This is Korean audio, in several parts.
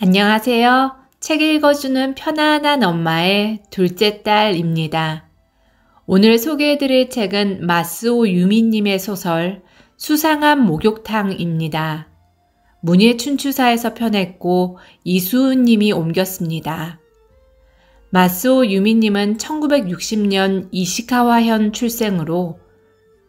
안녕하세요. 책 읽어주는 편안한 엄마의 둘째 딸입니다. 오늘 소개해드릴 책은 마스오 유미님의 소설 수상한 목욕탕입니다. 문예춘추사에서 펴냈고 이수은님이 옮겼습니다. 마스오 유미님은 1960년 이시카와현 출생으로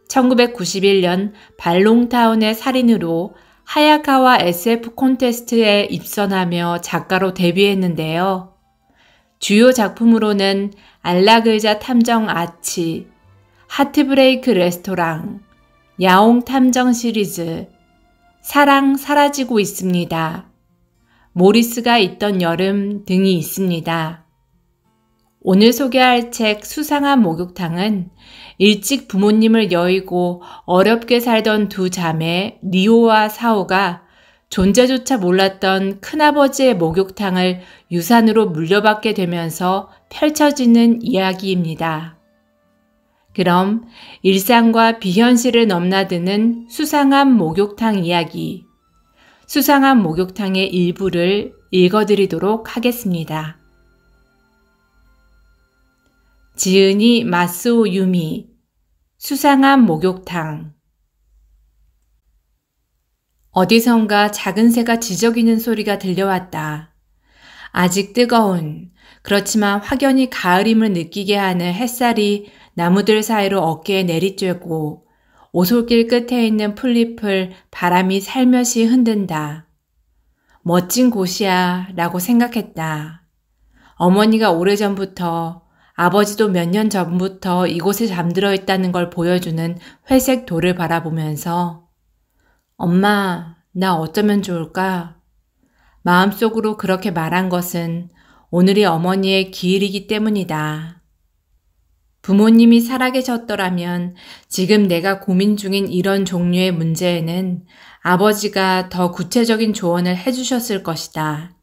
1991년 발롱타운의 살인으로 하야카와 SF 콘테스트에 입선하며 작가로 데뷔했는데요. 주요 작품으로는 알라글자 탐정 아치, 하트브레이크 레스토랑, 야옹 탐정 시리즈, 사랑 사라지고 있습니다. 모리스가 있던 여름 등이 있습니다. 오늘 소개할 책 수상한 목욕탕은 일찍 부모님을 여의고 어렵게 살던 두 자매 리오와 사오가 존재조차 몰랐던 큰아버지의 목욕탕을 유산으로 물려받게 되면서 펼쳐지는 이야기입니다. 그럼 일상과 비현실을 넘나드는 수상한 목욕탕 이야기, 수상한 목욕탕의 일부를 읽어드리도록 하겠습니다. 지은이 마스오 유미, 수상한 목욕탕. 어디선가 작은 새가 지저귀는 소리가 들려왔다. 아직 뜨거운, 그렇지만 확연히 가을임을 느끼게 하는 햇살이 나무들 사이로 어깨에 내리쬐고 오솔길 끝에 있는 풀잎을 바람이 살며시 흔든다. 멋진 곳이야 라고 생각했다. 어머니가 오래전부터 아버지도 몇 년 전부터 이곳에 잠들어 있다는 걸 보여주는 회색 돌을 바라보면서 엄마, 나 어쩌면 좋을까? 마음속으로 그렇게 말한 것은 오늘이 어머니의 기일이기 때문이다. 부모님이 살아계셨더라면 지금 내가 고민 중인 이런 종류의 문제에는 아버지가 더 구체적인 조언을 해주셨을 것이다.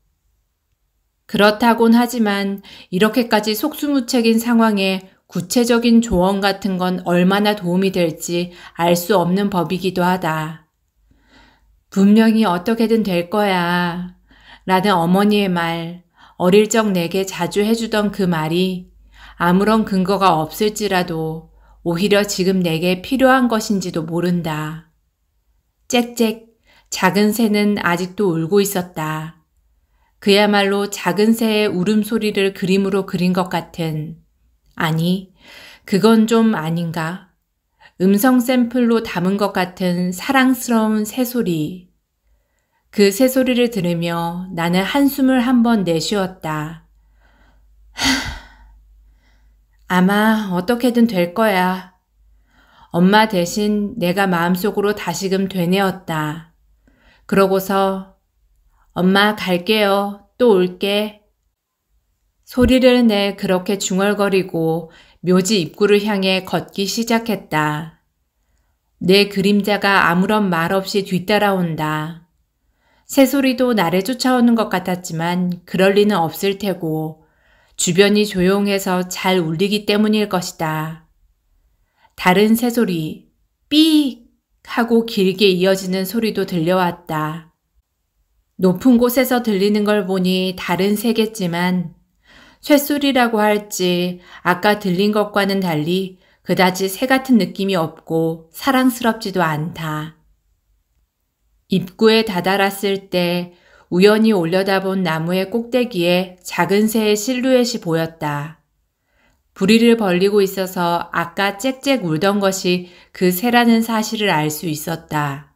그렇다곤 하지만 이렇게까지 속수무책인 상황에 구체적인 조언 같은 건 얼마나 도움이 될지 알 수 없는 법이기도 하다. 분명히 어떻게든 될 거야 라는 어머니의 말, 어릴 적 내게 자주 해주던 그 말이 아무런 근거가 없을지라도 오히려 지금 내게 필요한 것인지도 모른다. 짹짹, 작은 새는 아직도 울고 있었다. 그야말로 작은 새의 울음소리를 그림으로 그린 것 같은, 아니, 그건 좀 아닌가? 음성 샘플로 담은 것 같은 사랑스러운 새소리. 그 새소리를 들으며 나는 한숨을 한번 내쉬었다. 아마 어떻게든 될 거야. 엄마 대신 내가 마음속으로 다시금 되뇌었다. 그러고서 엄마 갈게요. 또 올게. 소리를 내 그렇게 중얼거리고 묘지 입구를 향해 걷기 시작했다. 내 그림자가 아무런 말 없이 뒤따라온다. 새소리도 나를 쫓아오는 것 같았지만 그럴 리는 없을 테고 주변이 조용해서 잘 울리기 때문일 것이다. 다른 새소리, 삐익 하고 길게 이어지는 소리도 들려왔다. 높은 곳에서 들리는 걸 보니 다른 새겠지만 쇳소리라고 할지 아까 들린 것과는 달리 그다지 새 같은 느낌이 없고 사랑스럽지도 않다. 입구에 다다랐을 때 우연히 올려다본 나무의 꼭대기에 작은 새의 실루엣이 보였다. 부리를 벌리고 있어서 아까 짹짹 울던 것이 그 새라는 사실을 알 수 있었다.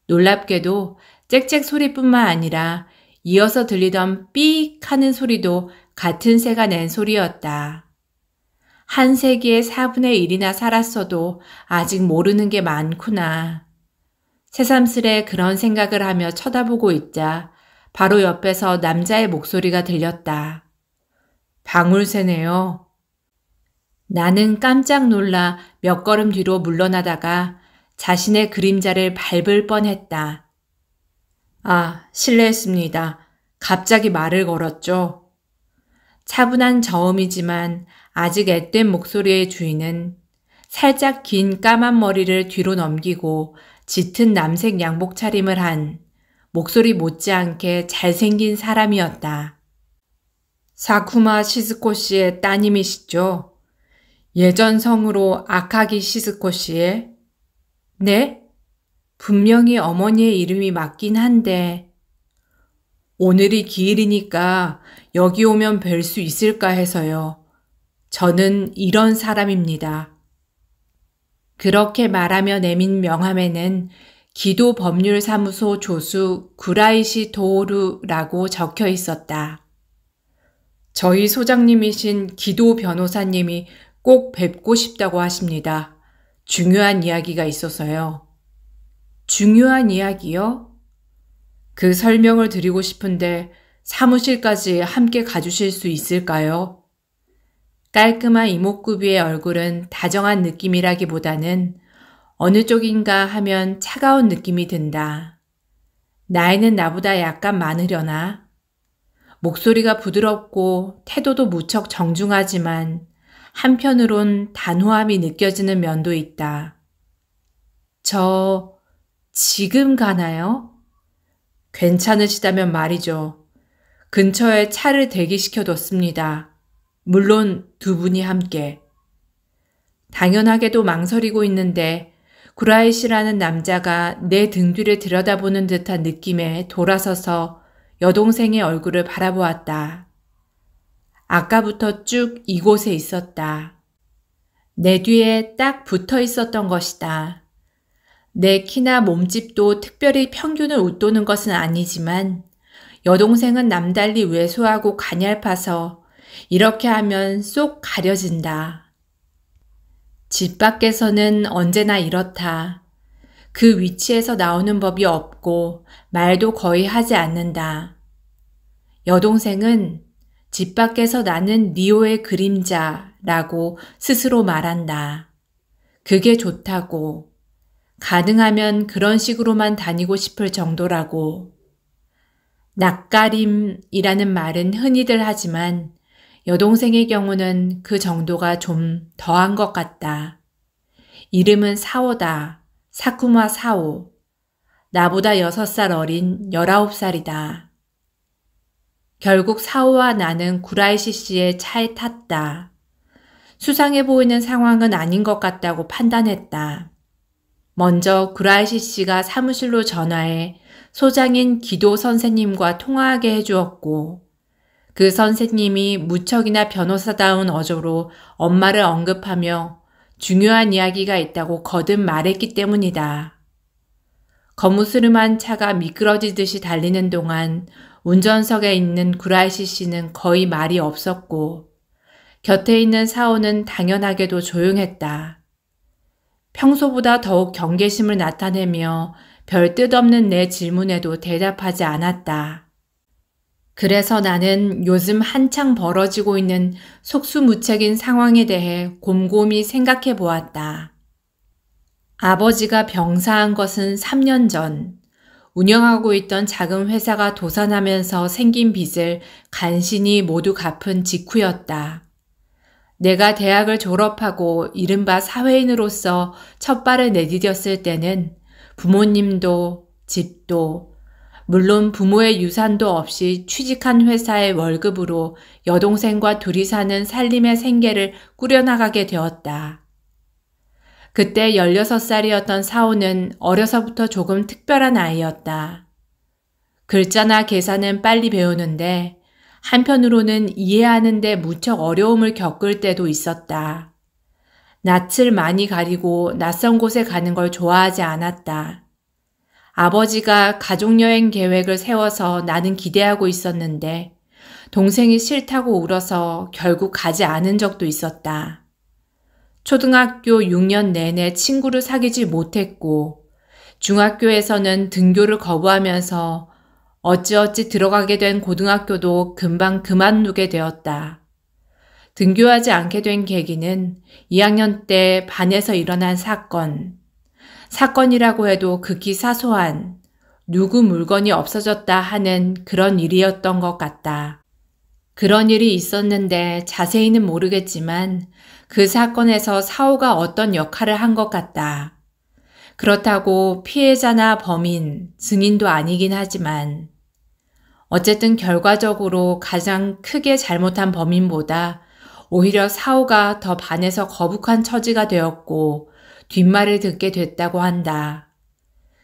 놀랍게도 짹짹 소리뿐만 아니라 이어서 들리던 삐익 하는 소리도 같은 새가 낸 소리였다. 한 세기의 4분의 1이나 살았어도 아직 모르는 게 많구나. 새삼스레 그런 생각을 하며 쳐다보고 있자 바로 옆에서 남자의 목소리가 들렸다. 방울새네요. 나는 깜짝 놀라 몇 걸음 뒤로 물러나다가 자신의 그림자를 밟을 뻔했다. 아, 실례했습니다. 갑자기 말을 걸었죠. 차분한 저음이지만 아직 앳된 목소리의 주인은 살짝 긴 까만 머리를 뒤로 넘기고 짙은 남색 양복 차림을 한 목소리 못지않게 잘생긴 사람이었다. 사쿠마 시즈코 씨의 따님이시죠? 예전 성으로 아카기 시즈코 씨의? 네? 분명히 어머니의 이름이 맞긴 한데 오늘이 기일이니까 여기 오면 뵐 수 있을까 해서요. 저는 이런 사람입니다. 그렇게 말하며 내민 명함에는 기도법률사무소 조수 구라이시 도오루라고 적혀 있었다. 저희 소장님이신 기도 변호사님이 꼭 뵙고 싶다고 하십니다. 중요한 이야기가 있어서요. 중요한 이야기요? 그 설명을 드리고 싶은데 사무실까지 함께 가주실 수 있을까요? 깔끔한 이목구비의 얼굴은 다정한 느낌이라기보다는 어느 쪽인가 하면 차가운 느낌이 든다. 나이는 나보다 약간 많으려나? 목소리가 부드럽고 태도도 무척 정중하지만 한편으론 단호함이 느껴지는 면도 있다. 저 지금 가나요? 괜찮으시다면 말이죠. 근처에 차를 대기시켜뒀습니다. 물론 두 분이 함께. 당연하게도 망설이고 있는데 구라이 씨라는 남자가 내 등 뒤를 들여다보는 듯한 느낌에 돌아서서 여동생의 얼굴을 바라보았다. 아까부터 쭉 이곳에 있었다. 내 뒤에 딱 붙어 있었던 것이다. 내 키나 몸집도 특별히 평균을 웃도는 것은 아니지만 여동생은 남달리 왜소하고 가냘파서 이렇게 하면 쏙 가려진다. 집 밖에서는 언제나 이렇다. 그 위치에서 나오는 법이 없고 말도 거의 하지 않는다. 여동생은 집 밖에서 나는 리오의 그림자라고 스스로 말한다. 그게 좋다고. 가능하면 그런 식으로만 다니고 싶을 정도라고. 낯가림이라는 말은 흔히들 하지만 여동생의 경우는 그 정도가 좀 더한 것 같다. 이름은 사오다. 사쿠마 사오. 나보다 6살 어린 19살이다. 결국 사오와 나는 구라이시 씨의 차에 탔다. 수상해 보이는 상황은 아닌 것 같다고 판단했다. 먼저 구라이시 씨가 사무실로 전화해 소장인 기도 선생님과 통화하게 해주었고 그 선생님이 무척이나 변호사다운 어조로 엄마를 언급하며 중요한 이야기가 있다고 거듭 말했기 때문이다. 거무스름한 차가 미끄러지듯이 달리는 동안 운전석에 있는 구라이시 씨는 거의 말이 없었고 곁에 있는 사오는 당연하게도 조용했다. 평소보다 더욱 경계심을 나타내며 별 뜻없는 내 질문에도 대답하지 않았다. 그래서 나는 요즘 한창 벌어지고 있는 속수무책인 상황에 대해 곰곰이 생각해 보았다. 아버지가 병사한 것은 3년 전, 운영하고 있던 작은 회사가 도산하면서 생긴 빚을 간신히 모두 갚은 직후였다. 내가 대학을 졸업하고 이른바 사회인으로서 첫 발을 내디뎠을 때는 부모님도 집도 물론 부모의 유산도 없이 취직한 회사의 월급으로 여동생과 둘이 사는 살림의 생계를 꾸려나가게 되었다. 그때 16살이었던 사오는 어려서부터 조금 특별한 아이였다. 글자나 계산은 빨리 배우는데 한편으로는 이해하는데 무척 어려움을 겪을 때도 있었다. 낯을 많이 가리고 낯선 곳에 가는 걸 좋아하지 않았다. 아버지가 가족여행 계획을 세워서 나는 기대하고 있었는데 동생이 싫다고 울어서 결국 가지 않은 적도 있었다. 초등학교 6년 내내 친구를 사귀지 못했고 중학교에서는 등교를 거부하면서 어찌어찌 들어가게 된 고등학교도 금방 그만두게 되었다. 등교하지 않게 된 계기는 2학년 때 반에서 일어난 사건. 사건이라고 해도 극히 사소한, 누구 물건이 없어졌다 하는 그런 일이었던 것 같다. 그런 일이 있었는데 자세히는 모르겠지만 그 사건에서 사오가 어떤 역할을 한 것 같다. 그렇다고 피해자나 범인, 증인도 아니긴 하지만 어쨌든 결과적으로 가장 크게 잘못한 범인보다 오히려 사오가 더 반해서 거북한 처지가 되었고 뒷말을 듣게 됐다고 한다.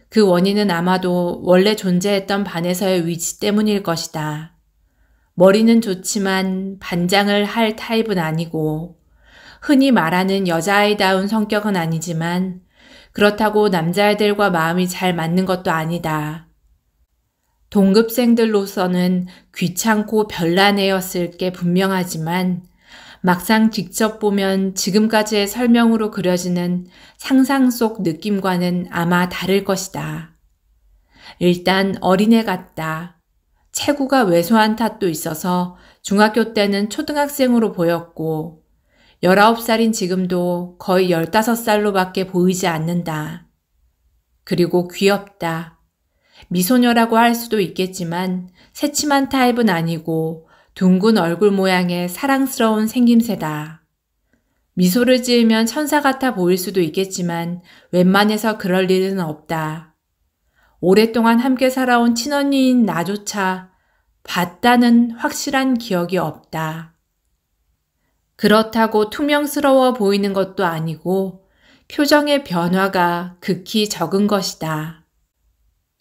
그 원인은 아마도 원래 존재했던 반에서의 위치 때문일 것이다. 머리는 좋지만 반장을 할 타입은 아니고 흔히 말하는 여자아이다운 성격은 아니지만 그렇다고 남자애들과 마음이 잘 맞는 것도 아니다. 동급생들로서는 귀찮고 별난 애였을 게 분명하지만 막상 직접 보면 지금까지의 설명으로 그려지는 상상 속 느낌과는 아마 다를 것이다. 일단 어린애 같다. 체구가 왜소한 탓도 있어서 중학교 때는 초등학생으로 보였고 19살인 지금도 거의 15살로밖에 보이지 않는다. 그리고 귀엽다. 미소녀라고 할 수도 있겠지만 새침한 타입은 아니고 둥근 얼굴 모양의 사랑스러운 생김새다. 미소를 지으면 천사 같아 보일 수도 있겠지만 웬만해서 그럴 일은 없다. 오랫동안 함께 살아온 친언니인 나조차 봤다는 확실한 기억이 없다. 그렇다고 투명스러워 보이는 것도 아니고 표정의 변화가 극히 적은 것이다.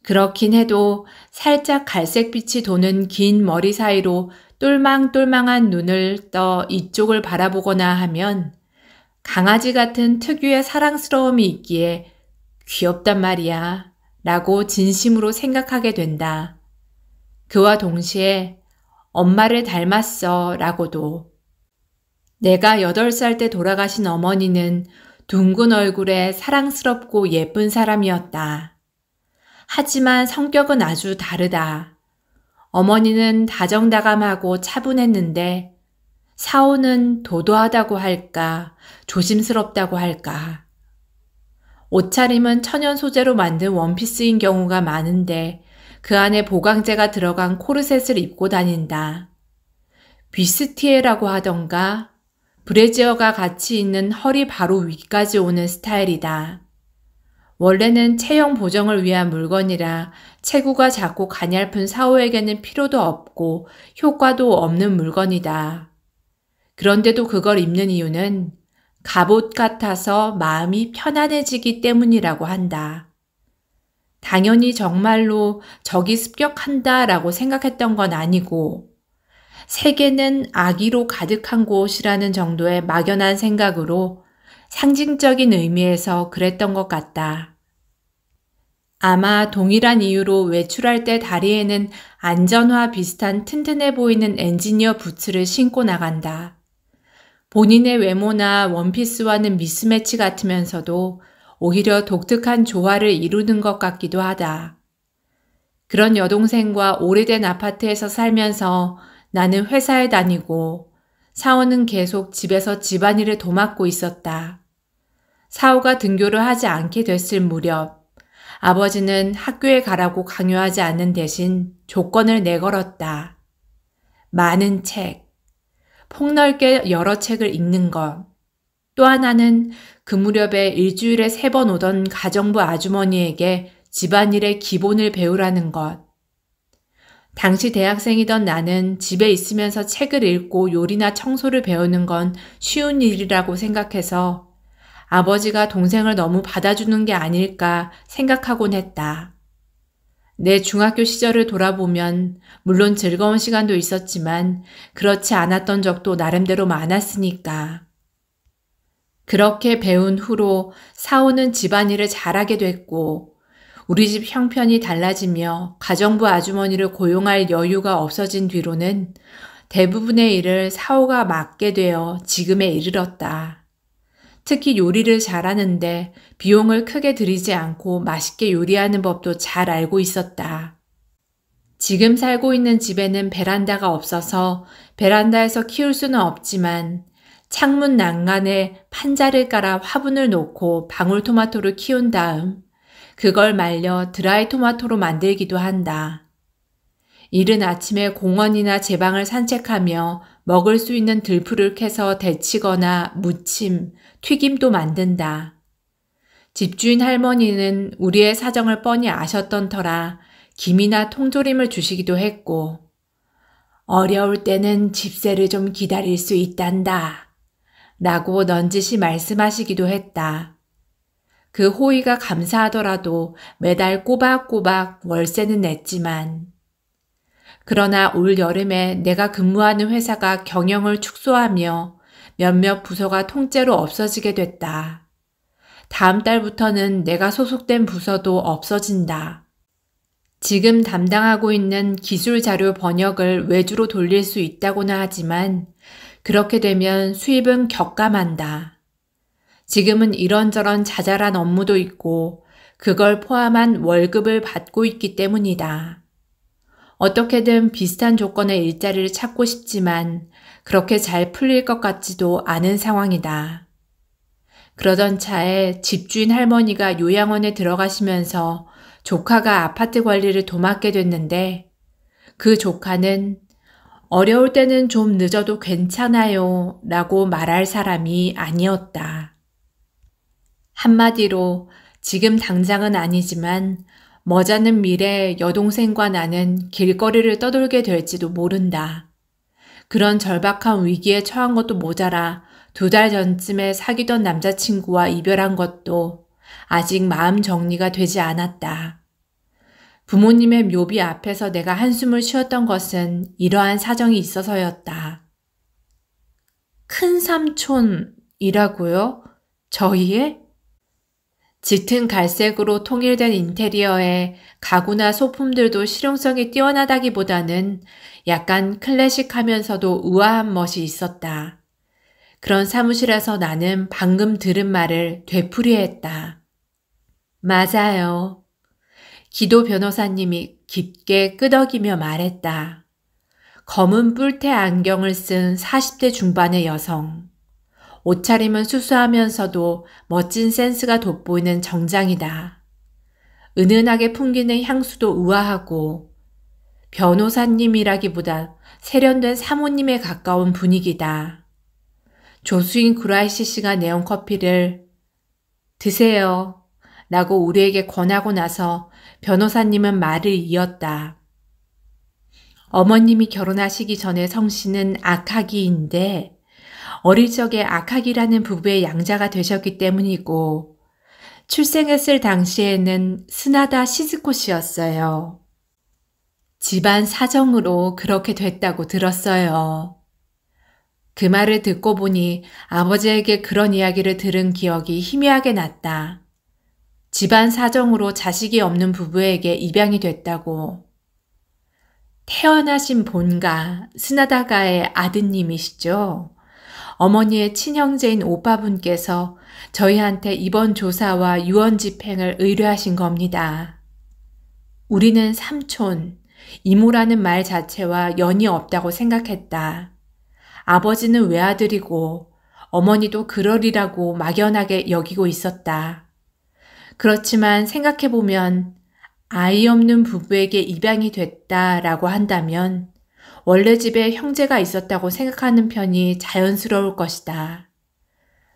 그렇긴 해도 살짝 갈색빛이 도는 긴 머리 사이로 똘망똘망한 눈을 떠 이쪽을 바라보거나 하면 강아지 같은 특유의 사랑스러움이 있기에 귀엽단 말이야 라고 진심으로 생각하게 된다. 그와 동시에 엄마를 닮았어 라고도. 내가 8살 때 돌아가신 어머니는 둥근 얼굴에 사랑스럽고 예쁜 사람이었다. 하지만 성격은 아주 다르다. 어머니는 다정다감하고 차분했는데 사오는 도도하다고 할까, 조심스럽다고 할까. 옷차림은 천연 소재로 만든 원피스인 경우가 많은데 그 안에 보강재가 들어간 코르셋을 입고 다닌다. 뷔스티에라고 하던가 브래지어가 같이 있는 허리 바로 위까지 오는 스타일이다. 원래는 체형 보정을 위한 물건이라 체구가 작고 가냘픈 사오에게는 필요도 없고 효과도 없는 물건이다. 그런데도 그걸 입는 이유는 갑옷 같아서 마음이 편안해지기 때문이라고 한다. 당연히 정말로 적이 습격한다라고 생각했던 건 아니고 세계는 아기로 가득한 곳이라는 정도의 막연한 생각으로 상징적인 의미에서 그랬던 것 같다. 아마 동일한 이유로 외출할 때 다리에는 안전화 비슷한 튼튼해 보이는 엔지니어 부츠를 신고 나간다. 본인의 외모나 원피스와는 미스매치 같으면서도 오히려 독특한 조화를 이루는 것 같기도 하다. 그런 여동생과 오래된 아파트에서 살면서 나는 회사에 다니고 사오는 계속 집에서 집안일을 도맡고 있었다. 사오가 등교를 하지 않게 됐을 무렵 아버지는 학교에 가라고 강요하지 않는 대신 조건을 내걸었다. 많은 책, 폭넓게 여러 책을 읽는 것. 또 하나는 그 무렵에 일주일에 3번 오던 가정부 아주머니에게 집안일의 기본을 배우라는 것. 당시 대학생이던 나는 집에 있으면서 책을 읽고 요리나 청소를 배우는 건 쉬운 일이라고 생각해서 아버지가 동생을 너무 받아주는 게 아닐까 생각하곤 했다. 내 중학교 시절을 돌아보면 물론 즐거운 시간도 있었지만 그렇지 않았던 적도 나름대로 많았으니까. 그렇게 배운 후로 사오는 집안일을 잘하게 됐고 우리 집 형편이 달라지며 가정부 아주머니를 고용할 여유가 없어진 뒤로는 대부분의 일을 사오가 맡게 되어 지금에 이르렀다. 특히 요리를 잘하는데 비용을 크게 들이지 않고 맛있게 요리하는 법도 잘 알고 있었다. 지금 살고 있는 집에는 베란다가 없어서 베란다에서 키울 수는 없지만 창문 난간에 판자를 깔아 화분을 놓고 방울토마토를 키운 다음 그걸 말려 드라이 토마토로 만들기도 한다. 이른 아침에 공원이나 제 방을 산책하며 먹을 수 있는 들풀을 캐서 데치거나 무침, 튀김도 만든다. 집주인 할머니는 우리의 사정을 뻔히 아셨던 터라 김이나 통조림을 주시기도 했고, 어려울 때는 집세를 좀 기다릴 수 있단다 라고 넌지시 말씀하시기도 했다. 그 호의가 감사하더라도 매달 꼬박꼬박 월세는 냈지만, 그러나 올 여름에 내가 근무하는 회사가 경영을 축소하며 몇몇 부서가 통째로 없어지게 됐다. 다음 달부터는 내가 소속된 부서도 없어진다. 지금 담당하고 있는 기술 자료 번역을 외주로 돌릴 수 있다고나 하지만 그렇게 되면 수입은 격감한다. 지금은 이런저런 자잘한 업무도 있고 그걸 포함한 월급을 받고 있기 때문이다. 어떻게든 비슷한 조건의 일자리를 찾고 싶지만 그렇게 잘 풀릴 것 같지도 않은 상황이다. 그러던 차에 집주인 할머니가 요양원에 들어가시면서 조카가 아파트 관리를 도맡게 됐는데 그 조카는 어려울 때는 좀 늦어도 괜찮아요 라고 말할 사람이 아니었다. 한마디로 지금 당장은 아니지만 머지않은 미래에 여동생과 나는 길거리를 떠돌게 될지도 모른다. 그런 절박한 위기에 처한 것도 모자라 2달 전쯤에 사귀던 남자친구와 이별한 것도 아직 마음 정리가 되지 않았다. 부모님의 묘비 앞에서 내가 한숨을 쉬었던 것은 이러한 사정이 있어서였다. 큰 삼촌이라고요? 저희의? 짙은 갈색으로 통일된 인테리어에 가구나 소품들도 실용성이 뛰어나다기보다는 약간 클래식하면서도 우아한 멋이 있었다. 그런 사무실에서 나는 방금 들은 말을 되풀이했다. 맞아요. 기도 변호사님이 깊게 끄덕이며 말했다. 검은 뿔테 안경을 쓴 40대 중반의 여성. 옷차림은 수수하면서도 멋진 센스가 돋보이는 정장이다. 은은하게 풍기는 향수도 우아하고 변호사님이라기보다 세련된 사모님에 가까운 분위기다. 조수인 구라이시 씨가 내온 커피를 드세요 라고 우리에게 권하고 나서 변호사님은 말을 이었다. 어머님이 결혼하시기 전에 성씨는 아카기인데 어릴 적에 아카기라는 부부의 양자가 되셨기 때문이고 출생했을 당시에는 스나다 시즈코 씨였어요. 집안 사정으로 그렇게 됐다고 들었어요. 그 말을 듣고 보니 아버지에게 그런 이야기를 들은 기억이 희미하게 났다. 집안 사정으로 자식이 없는 부부에게 입양이 됐다고. 태어나신 본가 스나다가의 아드님이시죠? 어머니의 친형제인 오빠분께서 저희한테 이번 조사와 유언 집행을 의뢰하신 겁니다. 우리는 삼촌, 이모라는 말 자체와 연이 없다고 생각했다. 아버지는 외아들이고 어머니도 그러리라고 막연하게 여기고 있었다. 그렇지만 생각해보면 아이 없는 부부에게 입양이 됐다라고 한다면 원래 집에 형제가 있었다고 생각하는 편이 자연스러울 것이다.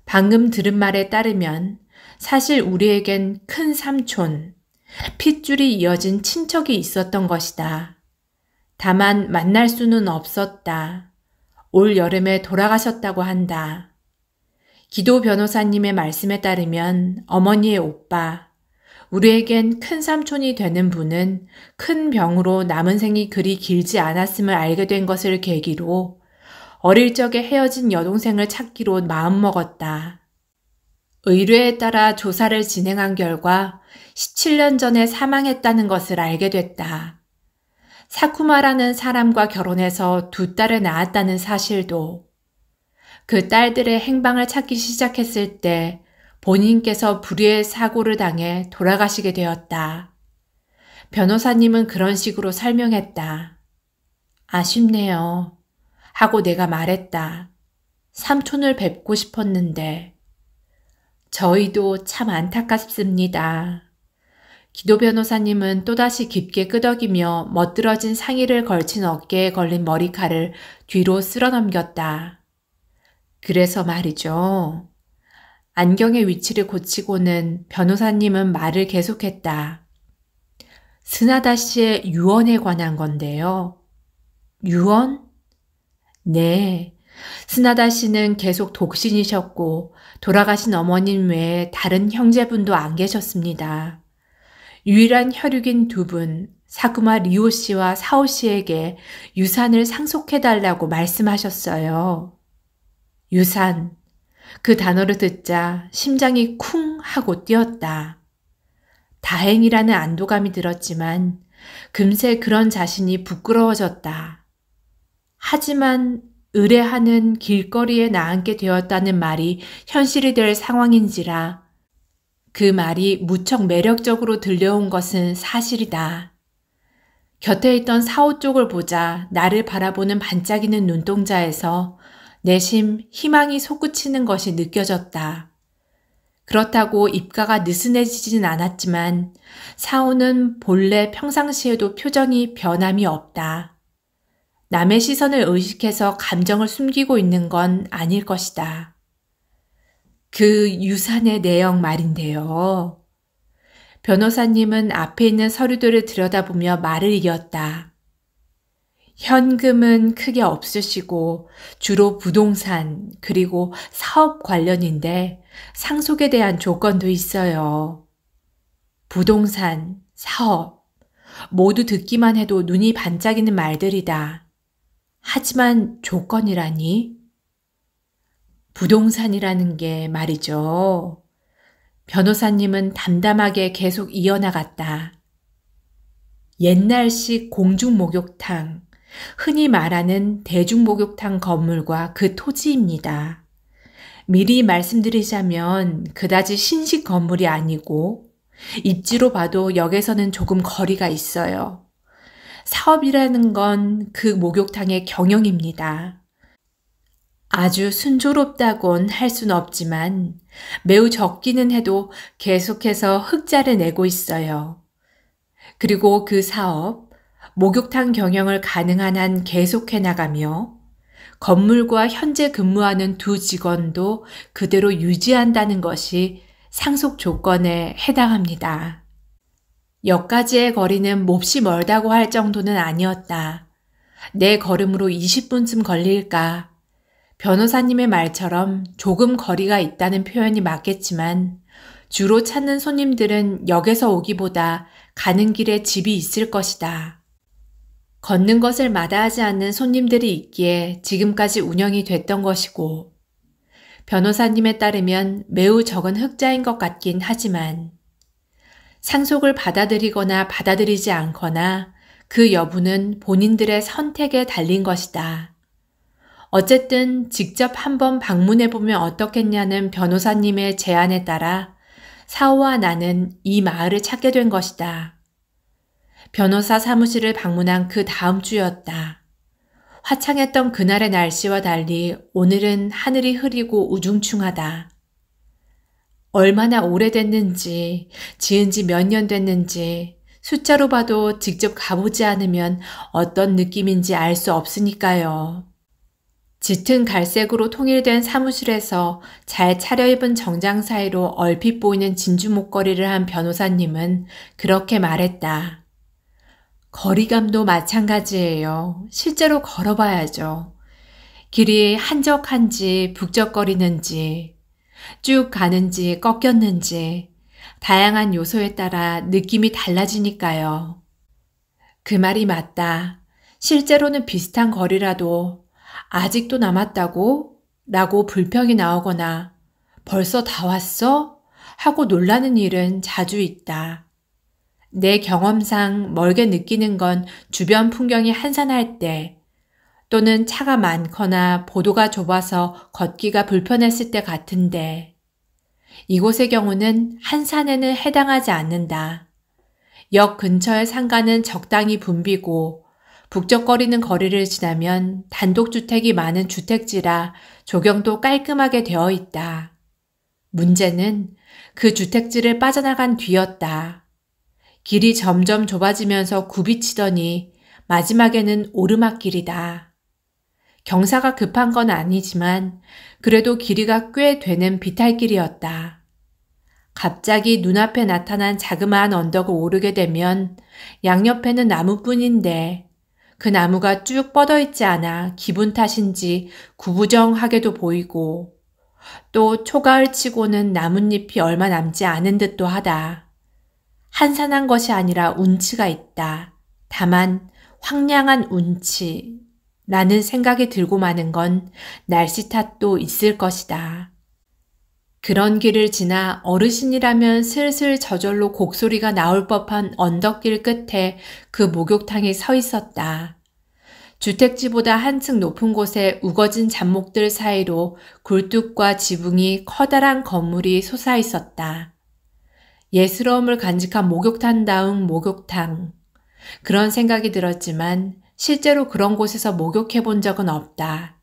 방금 들은 말에 따르면 사실 우리에겐 큰 삼촌, 핏줄이 이어진 친척이 있었던 것이다. 다만 만날 수는 없었다. 올 여름에 돌아가셨다고 한다. 기도 변호사님의 말씀에 따르면 어머니의 오빠, 우리에겐 큰 삼촌이 되는 분은 큰 병으로 남은 생이 그리 길지 않았음을 알게 된 것을 계기로 어릴 적에 헤어진 여동생을 찾기로 마음먹었다. 의뢰에 따라 조사를 진행한 결과 17년 전에 사망했다는 것을 알게 됐다. 사쿠마라는 사람과 결혼해서 2딸을 낳았다는 사실도. 그 딸들의 행방을 찾기 시작했을 때 본인께서 불의의 사고를 당해 돌아가시게 되었다. 변호사님은 그런 식으로 설명했다. 아쉽네요. 하고 내가 말했다. 삼촌을 뵙고 싶었는데. 저희도 참 안타깝습니다. 기도 변호사님은 또다시 깊게 끄덕이며 멋들어진 상의를 걸친 어깨에 걸린 머리칼을 뒤로 쓸어 넘겼다. 그래서 말이죠. 안경의 위치를 고치고는 변호사님은 말을 계속했다. 스나다 씨의 유언에 관한 건데요. 유언? 네. 스나다 씨는 계속 독신이셨고 돌아가신 어머님 외에 다른 형제분도 안 계셨습니다. 유일한 혈육인 두 분, 사쿠마 리오 씨와 사오 씨에게 유산을 상속해달라고 말씀하셨어요. 유산. 그 단어를 듣자 심장이 쿵 하고 뛰었다. 다행이라는 안도감이 들었지만 금세 그런 자신이 부끄러워졌다. 하지만 의뢰하는 길거리에 나앉게 되었다는 말이 현실이 될 상황인지라 그 말이 무척 매력적으로 들려온 것은 사실이다. 곁에 있던 사오 쪽을 보자 나를 바라보는 반짝이는 눈동자에서 내심 희망이 솟구치는 것이 느껴졌다. 그렇다고 입가가 느슨해지진 않았지만 사오는 본래 평상시에도 표정이 변함이 없다. 남의 시선을 의식해서 감정을 숨기고 있는 건 아닐 것이다. 그 유산의 내용 말인데요. 변호사님은 앞에 있는 서류들을 들여다보며 말을 이었다. 현금은 크게 없으시고 주로 부동산 그리고 사업 관련인데 상속에 대한 조건도 있어요. 부동산, 사업 모두 듣기만 해도 눈이 반짝이는 말들이다. 하지만 조건이라니? 부동산이라는 게 말이죠. 변호사님은 담담하게 계속 이어나갔다. 옛날식 공중목욕탕, 흔히 말하는 대중목욕탕 건물과 그 토지입니다. 미리 말씀드리자면 그다지 신식 건물이 아니고 입지로 봐도 역에서는 조금 거리가 있어요. 사업이라는 건 그 목욕탕의 경영입니다. 아주 순조롭다곤 할 순 없지만 매우 적기는 해도 계속해서 흑자를 내고 있어요. 그리고 그 사업, 목욕탕 경영을 가능한 한 계속해 나가며 건물과 현재 근무하는 두 직원도 그대로 유지한다는 것이 상속 조건에 해당합니다. 역까지의 거리는 몹시 멀다고 할 정도는 아니었다. 내 걸음으로 20분쯤 걸릴까? 변호사님의 말처럼 조금 거리가 있다는 표현이 맞겠지만 주로 찾는 손님들은 역에서 오기보다 가는 길에 집이 있을 것이다. 걷는 것을 마다하지 않는 손님들이 있기에 지금까지 운영이 됐던 것이고 변호사님에 따르면 매우 적은 흑자인 것 같긴 하지만 상속을 받아들이거나 받아들이지 않거나 그 여부는 본인들의 선택에 달린 것이다. 어쨌든 직접 한번 방문해보면 어떻겠냐는 변호사님의 제안에 따라 사오와 나는 이 마을을 찾게 된 것이다. 변호사 사무실을 방문한 그 다음 주였다. 화창했던 그날의 날씨와 달리 오늘은 하늘이 흐리고 우중충하다. 얼마나 오래됐는지, 지은 지 몇 년 됐는지 숫자로 봐도 직접 가보지 않으면 어떤 느낌인지 알 수 없으니까요. 짙은 갈색으로 통일된 사무실에서 잘 차려입은 정장 사이로 얼핏 보이는 진주 목걸이를 한 변호사님은 그렇게 말했다. 거리감도 마찬가지예요. 실제로 걸어봐야죠. 길이 한적한지 북적거리는지 쭉 가는지 꺾였는지 다양한 요소에 따라 느낌이 달라지니까요. 그 말이 맞다. 실제로는 비슷한 거리라도 아직도 남았다고? 라고 불평이 나오거나 벌써 다 왔어? 하고 놀라는 일은 자주 있다. 내 경험상 멀게 느끼는 건 주변 풍경이 한산할 때 또는 차가 많거나 보도가 좁아서 걷기가 불편했을 때 같은데 이곳의 경우는 한산에는 해당하지 않는다. 역 근처의 상가는 적당히 붐비고 북적거리는 거리를 지나면 단독주택이 많은 주택지라 조경도 깔끔하게 되어 있다. 문제는 그 주택지를 빠져나간 뒤였다. 길이 점점 좁아지면서 굽이치더니 마지막에는 오르막길이다. 경사가 급한 건 아니지만 그래도 길이가 꽤 되는 비탈길이었다. 갑자기 눈앞에 나타난 자그마한 언덕을 오르게 되면 양옆에는 나무뿐인데 그 나무가 쭉 뻗어있지 않아 기분 탓인지 구부정하게도 보이고 또 초가을 치고는 나뭇잎이 얼마 남지 않은 듯도 하다. 한산한 것이 아니라 운치가 있다. 다만 황량한 운치 라는 생각이 들고 마는 건 날씨 탓도 있을 것이다. 그런 길을 지나 어르신이라면 슬슬 저절로 곡소리가 나올 법한 언덕길 끝에 그 목욕탕이 서 있었다. 주택지보다 한층 높은 곳에 우거진 잡목들 사이로 굴뚝과 지붕이 커다란 건물이 솟아 있었다. 예스러움을 간직한 목욕탕다운 목욕탕. 그런 생각이 들었지만 실제로 그런 곳에서 목욕해 본 적은 없다.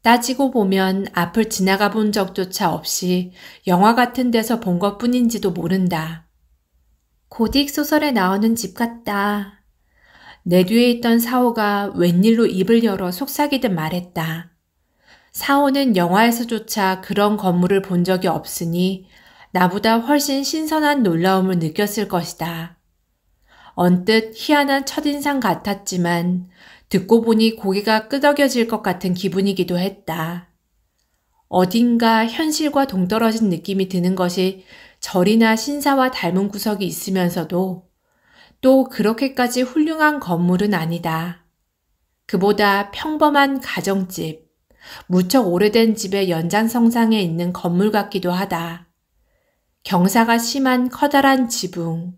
따지고 보면 앞을 지나가 본 적조차 없이 영화 같은 데서 본 것뿐인지도 모른다. 고딕 소설에 나오는 집 같다. 내 뒤에 있던 사오가 웬일로 입을 열어 속삭이듯 말했다. 사오는 영화에서조차 그런 건물을 본 적이 없으니 나보다 훨씬 신선한 놀라움을 느꼈을 것이다. 언뜻 희한한 첫인상 같았지만 듣고 보니 고개가 끄덕여질 것 같은 기분이기도 했다. 어딘가 현실과 동떨어진 느낌이 드는 것이 절이나 신사와 닮은 구석이 있으면서도 또 그렇게까지 훌륭한 건물은 아니다. 그보다 평범한 가정집, 무척 오래된 집의 연장선상에 있는 건물 같기도 하다. 경사가 심한 커다란 지붕,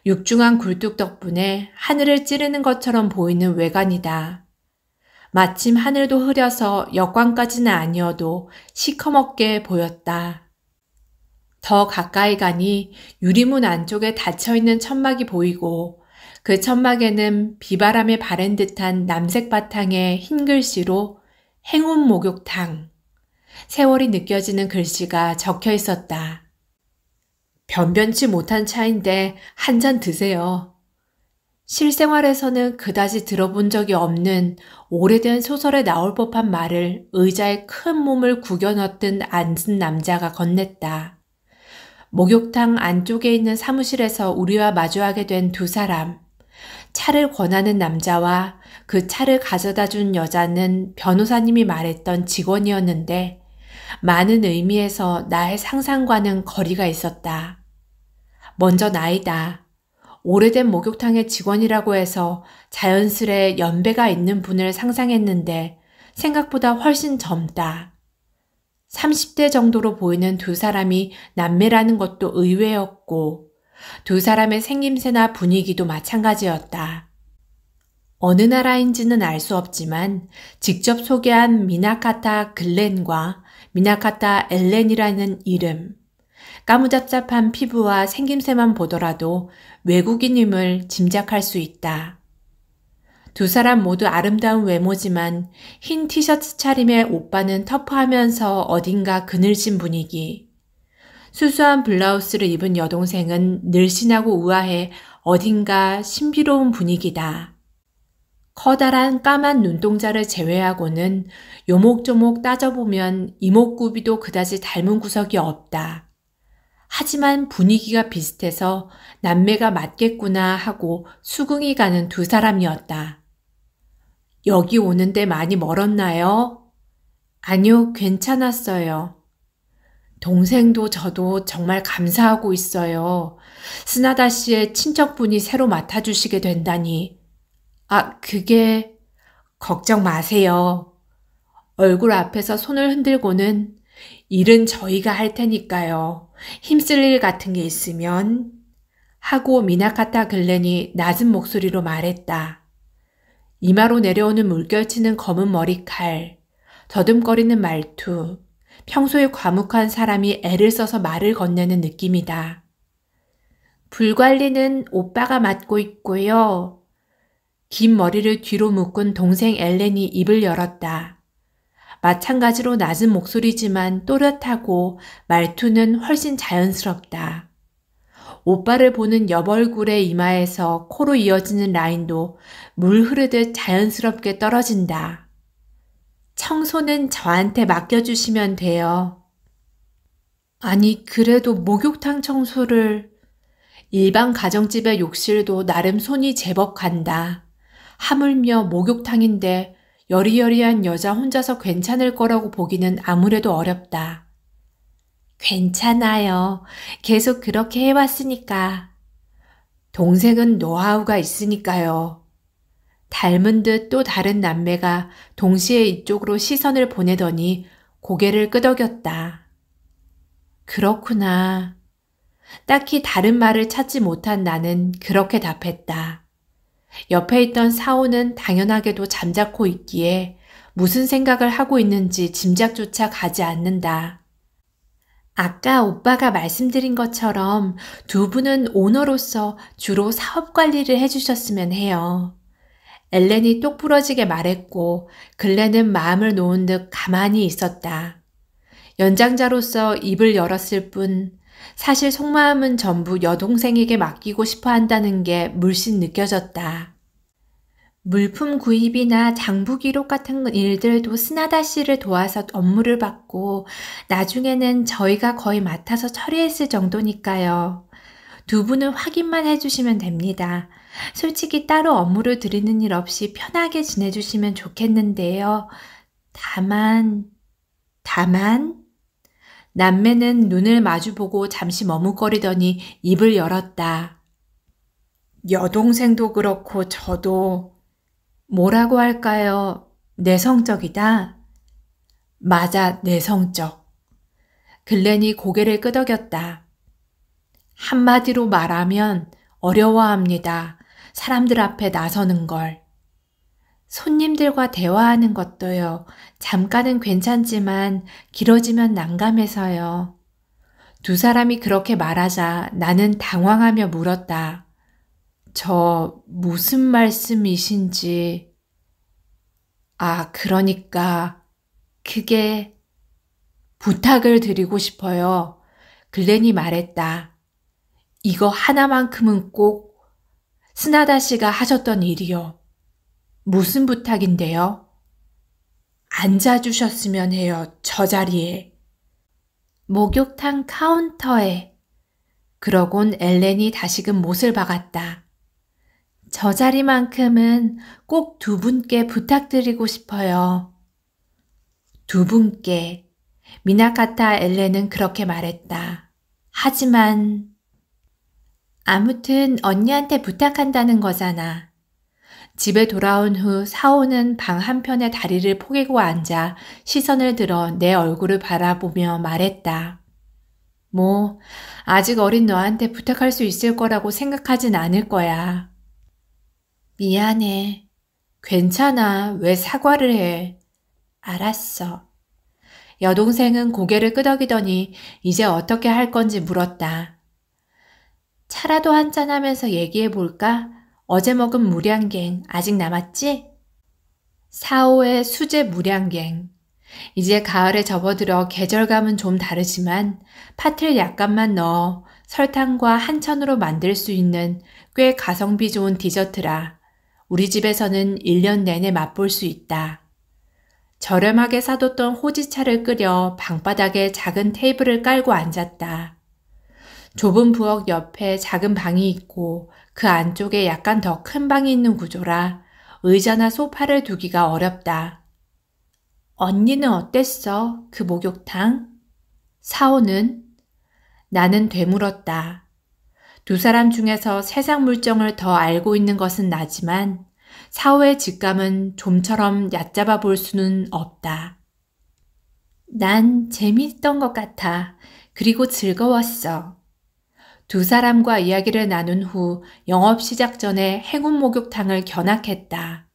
육중한 굴뚝 덕분에 하늘을 찌르는 것처럼 보이는 외관이다. 마침 하늘도 흐려서 역광까지는 아니어도 시커멓게 보였다. 더 가까이 가니 유리문 안쪽에 닫혀있는 천막이 보이고 그 천막에는 비바람에 바랜 듯한 남색 바탕에 흰 글씨로 행운 목욕탕, 세월이 느껴지는 글씨가 적혀 있었다. 변변치 못한 차인데 한 잔 드세요. 실생활에서는 그다지 들어본 적이 없는 오래된 소설에 나올 법한 말을 의자에 큰 몸을 구겨 넣든 앉은 남자가 건넸다. 목욕탕 안쪽에 있는 사무실에서 우리와 마주하게 된 두 사람. 차를 권하는 남자와 그 차를 가져다 준 여자는 변호사님이 말했던 직원이었는데 많은 의미에서 나의 상상과는 거리가 있었다. 먼저 나이다. 오래된 목욕탕의 직원이라고 해서 자연스레 연배가 있는 분을 상상했는데 생각보다 훨씬 젊다. 30대 정도로 보이는 두 사람이 남매라는 것도 의외였고 두 사람의 생김새나 분위기도 마찬가지였다. 어느 나라인지는 알 수 없지만 직접 소개한 미나카타 글렌과 미나카타 엘렌이라는 이름, 까무잡잡한 피부와 생김새만 보더라도 외국인임을 짐작할 수 있다. 두 사람 모두 아름다운 외모지만 흰 티셔츠 차림의 오빠는 터프하면서 어딘가 그늘진 분위기. 수수한 블라우스를 입은 여동생은 늘씬하고 우아해 어딘가 신비로운 분위기다. 커다란 까만 눈동자를 제외하고는 요목조목 따져보면 이목구비도 그다지 닮은 구석이 없다. 하지만 분위기가 비슷해서 남매가 맞겠구나 하고 수긍이 가는 두 사람이었다. 여기 오는데 많이 멀었나요? 아니요, 괜찮았어요. 동생도 저도 정말 감사하고 있어요. 스나다 씨의 친척분이 새로 맡아주시게 된다니. 그게... 걱정 마세요. 얼굴 앞에서 손을 흔들고는 일은 저희가 할 테니까요. 힘쓸 일 같은 게 있으면... 하고 미나카타 글렌이 낮은 목소리로 말했다. 이마로 내려오는 물결치는 검은 머리칼, 더듬거리는 말투, 평소에 과묵한 사람이 애를 써서 말을 건네는 느낌이다. 불관리는 오빠가 맡고 있고요. 긴 머리를 뒤로 묶은 동생 엘렌이 입을 열었다. 마찬가지로 낮은 목소리지만 또렷하고 말투는 훨씬 자연스럽다. 오빠를 보는 옆얼굴의 이마에서 코로 이어지는 라인도 물 흐르듯 자연스럽게 떨어진다. 청소는 저한테 맡겨주시면 돼요. 아니, 그래도 목욕탕 청소를... 일반 가정집의 욕실도 나름 손이 제법 간다. 하물며 목욕탕인데 여리여리한 여자 혼자서 괜찮을 거라고 보기는 아무래도 어렵다. 괜찮아요. 계속 그렇게 해왔으니까. 동생은 노하우가 있으니까요. 닮은 듯 또 다른 남매가 동시에 이쪽으로 시선을 보내더니 고개를 끄덕였다. 그렇구나. 딱히 다른 말을 찾지 못한 나는 그렇게 답했다. 옆에 있던 사오는 당연하게도 잠자코 있기에 무슨 생각을 하고 있는지 짐작조차 가지 않는다. 아까 오빠가 말씀드린 것처럼 두 분은 오너로서 주로 사업 관리를 해주셨으면 해요. 엘렌이 똑부러지게 말했고 글렌은 마음을 놓은 듯 가만히 있었다. 연장자로서 입을 열었을 뿐 사실 속마음은 전부 여동생에게 맡기고 싶어 한다는 게 물씬 느껴졌다. 물품 구입이나 장부 기록 같은 일들도 스나다 씨를 도와서 업무를 받고 나중에는 저희가 거의 맡아서 처리했을 정도니까요. 두 분은 확인만 해주시면 됩니다. 솔직히 따로 업무를 드리는 일 없이 편하게 지내주시면 좋겠는데요. 다만... 남매는 눈을 마주보고 잠시 머뭇거리더니 입을 열었다. 여동생도 그렇고 저도... 뭐라고 할까요? 내성적이다? 맞아, 내성적. 글렌이 고개를 끄덕였다. 한마디로 말하면 어려워합니다. 사람들 앞에 나서는 걸. 손님들과 대화하는 것도요. 잠깐은 괜찮지만 길어지면 난감해서요. 두 사람이 그렇게 말하자 나는 당황하며 물었다. 저 무슨 말씀이신지... 그러니까 그게 부탁을 드리고 싶어요. 글렌이 말했다. 이거 하나만큼은 꼭 스나다 씨가 하셨던 일이요. 무슨 부탁인데요? 앉아주셨으면 해요. 저 자리에. 목욕탕 카운터에. 그러곤 엘렌이 다시금 못을 박았다. 저 자리만큼은 꼭 두 분께 부탁드리고 싶어요. 두 분께. 미나카타 엘렌은 그렇게 말했다. 하지만... 아무튼 언니한테 부탁한다는 거잖아. 집에 돌아온 후 사오는 방 한편에 다리를 포개고 앉아 시선을 들어 내 얼굴을 바라보며 말했다. 뭐 아직 어린 너한테 부탁할 수 있을 거라고 생각하진 않을 거야. 미안해. 괜찮아. 왜 사과를 해. 알았어. 여동생은 고개를 끄덕이더니 이제 어떻게 할 건지 물었다. 차라도 한잔하면서 얘기해 볼까? 어제 먹은 무량갱 아직 남았지? 사오의 수제 무량갱. 이제 가을에 접어들어 계절감은 좀 다르지만 팥을 약간만 넣어 설탕과 한천으로 만들 수 있는 꽤 가성비 좋은 디저트라 우리 집에서는 1년 내내 맛볼 수 있다. 저렴하게 사뒀던 호지차를 끓여 방바닥에 작은 테이블을 깔고 앉았다. 좁은 부엌 옆에 작은 방이 있고 그 안쪽에 약간 더 큰 방이 있는 구조라 의자나 소파를 두기가 어렵다. 언니는 어땠어? 그 목욕탕? 사오는? 나는 되물었다. 두 사람 중에서 세상 물정을 더 알고 있는 것은 나지만 사오의 직감은 좀처럼 얕잡아 볼 수는 없다. 난 재미있던 것 같아. 그리고 즐거웠어. 두 사람과 이야기를 나눈 후 영업 시작 전에 행운 목욕탕을 견학했다.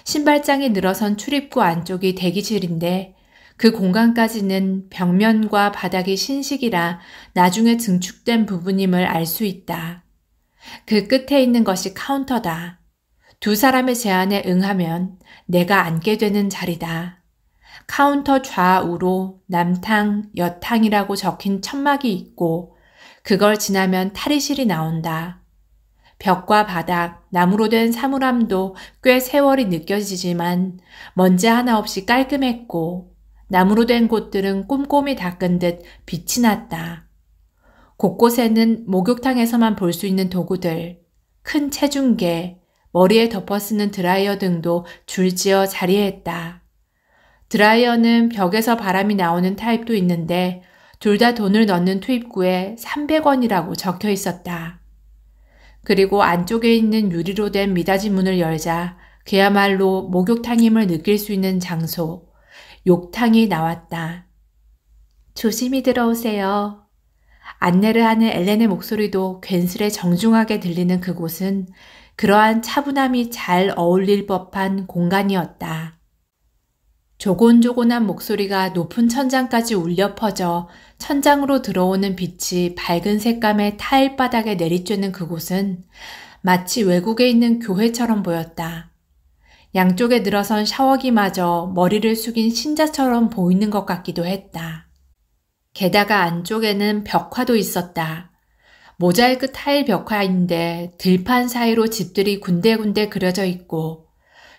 신발장이 늘어선 출입구 안쪽이 대기실인데 그 공간까지는 벽면과 바닥이 신식이라 나중에 증축된 부분임을 알 수 있다. 그 끝에 있는 것이 카운터다. 두 사람의 제안에 응하면 내가 앉게 되는 자리다. 카운터 좌우로 남탕, 여탕이라고 적힌 천막이 있고 그걸 지나면 탈의실이 나온다. 벽과 바닥, 나무로 된 사물함도 꽤 세월이 느껴지지만 먼지 하나 없이 깔끔했고 나무로 된 곳들은 꼼꼼히 닦은 듯 빛이 났다. 곳곳에는 목욕탕에서만 볼 수 있는 도구들, 큰 체중계, 머리에 덮어 쓰는 드라이어 등도 줄지어 자리했다. 드라이어는 벽에서 바람이 나오는 타입도 있는데 둘 다 돈을 넣는 투입구에 300원이라고 적혀 있었다. 그리고 안쪽에 있는 유리로 된 미닫이 문을 열자 그야말로 목욕탕임을 느낄 수 있는 장소, 욕탕이 나왔다. 조심히 들어오세요. 안내를 하는 엘렌의 목소리도 괜스레 정중하게 들리는 그곳은 그러한 차분함이 잘 어울릴 법한 공간이었다. 조곤조곤한 목소리가 높은 천장까지 울려 퍼져 천장으로 들어오는 빛이 밝은 색감의 타일 바닥에 내리쬐는 그곳은 마치 외국에 있는 교회처럼 보였다. 양쪽에 늘어선 샤워기마저 머리를 숙인 신자처럼 보이는 것 같기도 했다. 게다가 안쪽에는 벽화도 있었다. 모자이크 타일 벽화인데 들판 사이로 집들이 군데군데 그려져 있고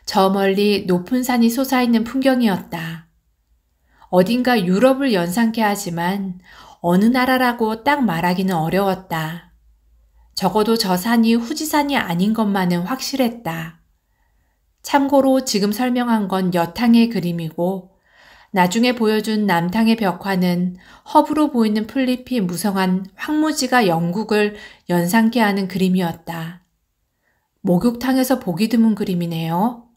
저 멀리 높은 산이 솟아있는 풍경이었다. 어딘가 유럽을 연상케 하지만 어느 나라라고 딱 말하기는 어려웠다. 적어도 저 산이 후지산이 아닌 것만은 확실했다. 참고로 지금 설명한 건 여탕의 그림이고 나중에 보여준 남탕의 벽화는 허브로 보이는 풀잎이 무성한 황무지가 영국을 연상케 하는 그림이었다. 목욕탕에서 보기 드문 그림이네요.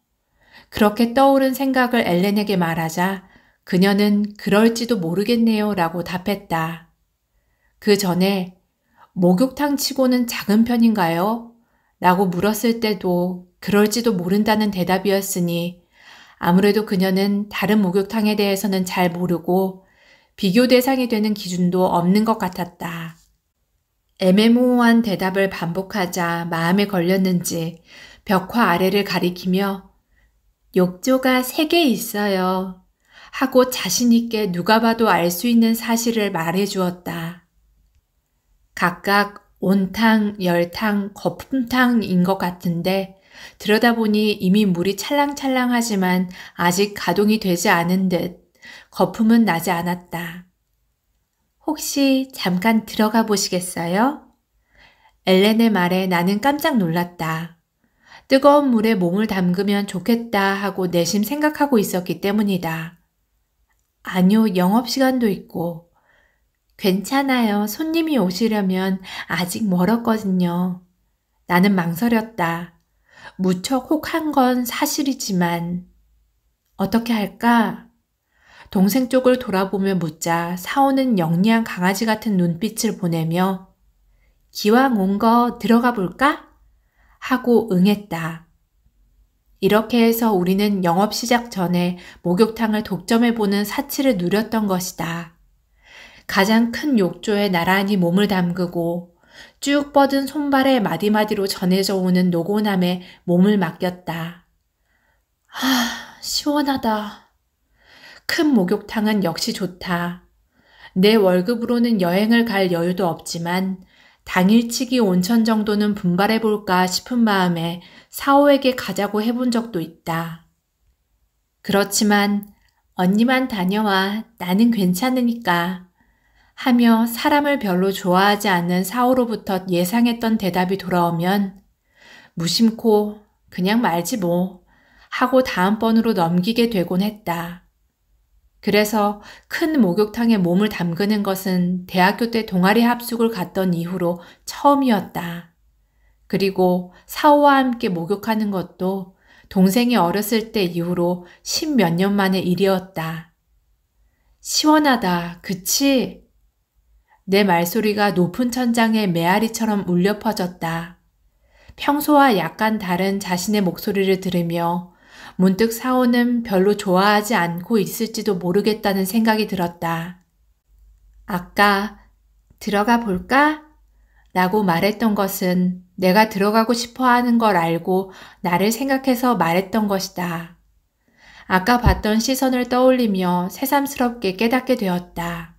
그렇게 떠오른 생각을 엘렌에게 말하자 그녀는 그럴지도 모르겠네요 라고 답했다. 그 전에 목욕탕 치고는 작은 편인가요? 라고 물었을 때도 그럴지도 모른다는 대답이었으니 아무래도 그녀는 다른 목욕탕에 대해서는 잘 모르고 비교 대상이 되는 기준도 없는 것 같았다. 애매모호한 대답을 반복하자 마음에 걸렸는지 벽화 아래를 가리키며 욕조가 3개 있어요. 하고 자신있게 누가 봐도 알 수 있는 사실을 말해주었다. 각각 온탕, 열탕, 거품탕인 것 같은데 들여다보니 이미 물이 찰랑찰랑하지만 아직 가동이 되지 않은 듯 거품은 나지 않았다. 혹시 잠깐 들어가 보시겠어요? 엘렌의 말에 나는 깜짝 놀랐다. 뜨거운 물에 몸을 담그면 좋겠다 하고 내심 생각하고 있었기 때문이다. 아니요, 영업시간도 있고. 괜찮아요. 손님이 오시려면 아직 멀었거든요. 나는 망설였다. 무척 혹한 건 사실이지만 어떻게 할까? 동생 쪽을 돌아보며 묻자 사오는 영리한 강아지 같은 눈빛을 보내며 기왕 온 거 들어가 볼까? 하고 응했다. 이렇게 해서 우리는 영업 시작 전에 목욕탕을 독점해보는 사치를 누렸던 것이다. 가장 큰 욕조에 나란히 몸을 담그고 쭉 뻗은 손발에 마디마디로 전해져 오는 노곤함에 몸을 맡겼다. 시원하다. 큰 목욕탕은 역시 좋다. 내 월급으로는 여행을 갈 여유도 없지만 당일치기 온천 정도는 분발해볼까 싶은 마음에 사오에게 가자고 해본 적도 있다. 그렇지만 언니만 다녀와 나는 괜찮으니까 하며 사람을 별로 좋아하지 않는 사오로부터 예상했던 대답이 돌아오면 무심코 그냥 말지 뭐 하고 다음번으로 넘기게 되곤 했다. 그래서 큰 목욕탕에 몸을 담그는 것은 대학교 때 동아리 합숙을 갔던 이후로 처음이었다. 그리고 사오와 함께 목욕하는 것도 동생이 어렸을 때 이후로 10몇 년 만의 일이었다. 시원하다, 그치? 내 말소리가 높은 천장에 메아리처럼 울려 퍼졌다. 평소와 약간 다른 자신의 목소리를 들으며 문득 사오는 별로 좋아하지 않고 있을지도 모르겠다는 생각이 들었다. 아까 들어가 볼까? 라고 말했던 것은 내가 들어가고 싶어 하는 걸 알고 나를 생각해서 말했던 것이다. 아까 봤던 시선을 떠올리며 새삼스럽게 깨닫게 되었다.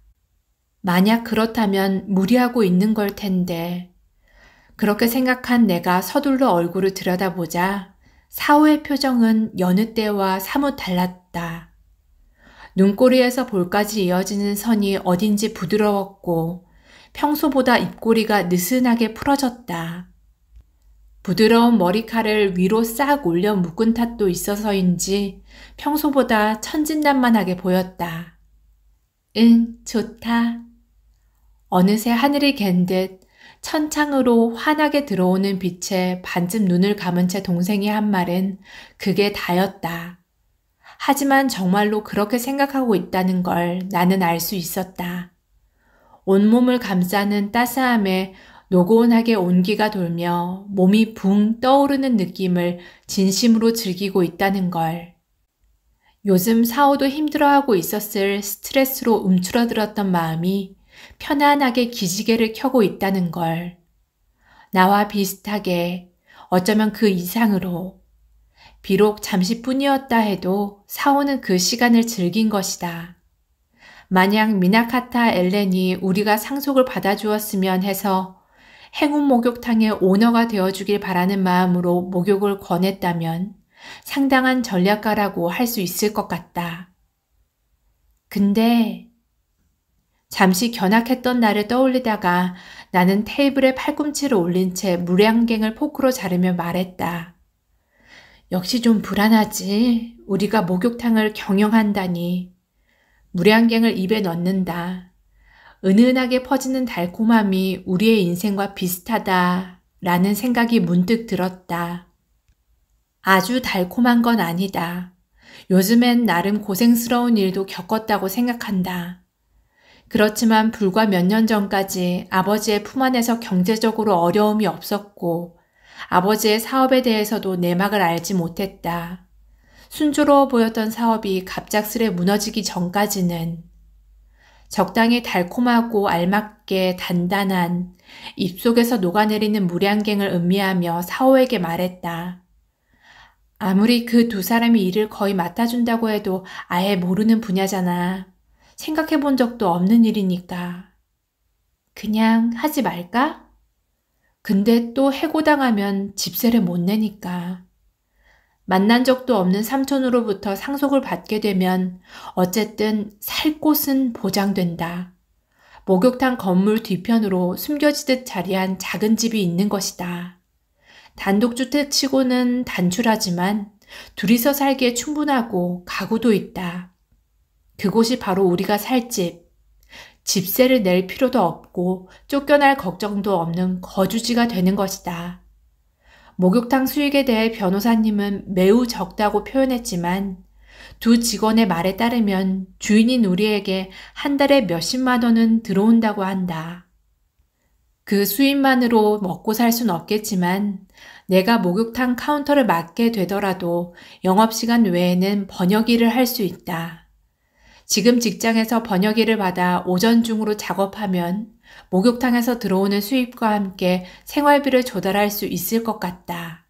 만약 그렇다면 무리하고 있는 걸 텐데. 그렇게 생각한 내가 서둘러 얼굴을 들여다보자 사오의 표정은 여느 때와 사뭇 달랐다. 눈꼬리에서 볼까지 이어지는 선이 어딘지 부드러웠고 평소보다 입꼬리가 느슨하게 풀어졌다. 부드러운 머리칼을 위로 싹 올려 묶은 탓도 있어서인지 평소보다 천진난만하게 보였다. 응, 좋다. 어느새 하늘이 갠 듯 천창으로 환하게 들어오는 빛에 반쯤 눈을 감은 채 동생이 한 말은 그게 다였다. 하지만 정말로 그렇게 생각하고 있다는 걸 나는 알 수 있었다. 온몸을 감싸는 따스함에 노곤하게 온기가 돌며 몸이 붕 떠오르는 느낌을 진심으로 즐기고 있다는 걸. 요즘 사오도 힘들어하고 있었을 스트레스로 움츠러들었던 마음이 편안하게 기지개를 켜고 있다는 걸. 나와 비슷하게 어쩌면 그 이상으로 비록 잠시뿐이었다 해도 사오는 그 시간을 즐긴 것이다. 만약 미나카타 엘렌이 우리가 상속을 받아주었으면 해서 행운 목욕탕의 오너가 되어주길 바라는 마음으로 목욕을 권했다면 상당한 전략가라고 할 수 있을 것 같다. 근데 잠시 견학했던 날을 떠올리다가 나는 테이블에 팔꿈치를 올린 채 물양갱을 포크로 자르며 말했다. 역시 좀 불안하지. 우리가 목욕탕을 경영한다니. 물양갱을 입에 넣는다. 은은하게 퍼지는 달콤함이 우리의 인생과 비슷하다라는 생각이 문득 들었다. 아주 달콤한 건 아니다. 요즘엔 나름 고생스러운 일도 겪었다고 생각한다. 그렇지만 불과 몇 년 전까지 아버지의 품 안에서 경제적으로 어려움이 없었고 아버지의 사업에 대해서도 내막을 알지 못했다. 순조로워 보였던 사업이 갑작스레 무너지기 전까지는 적당히 달콤하고 알맞게 단단한 입속에서 녹아내리는 물양갱을 음미하며 사오에게 말했다. 아무리 그 두 사람이 일을 거의 맡아준다고 해도 아예 모르는 분야잖아. 생각해 본 적도 없는 일이니까. 그냥 하지 말까? 근데 또 해고당하면 집세를 못 내니까. 만난 적도 없는 삼촌으로부터 상속을 받게 되면 어쨌든 살 곳은 보장된다. 목욕탕 건물 뒤편으로 숨겨지듯 자리한 작은 집이 있는 것이다. 단독주택치고는 단출하지만 둘이서 살기에 충분하고 가구도 있다. 그곳이 바로 우리가 살 집. 집세를 낼 필요도 없고 쫓겨날 걱정도 없는 거주지가 되는 것이다. 목욕탕 수익에 대해 변호사님은 매우 적다고 표현했지만 두 직원의 말에 따르면 주인인 우리에게 한 달에 몇십만 원은 들어온다고 한다. 그 수입만으로 먹고 살 순 없겠지만 내가 목욕탕 카운터를 맡게 되더라도 영업시간 외에는 번역 일을 할 수 있다. 지금 직장에서 번역 일을 받아 오전 중으로 작업하면 목욕탕에서 들어오는 수입과 함께 생활비를 조달할 수 있을 것 같다.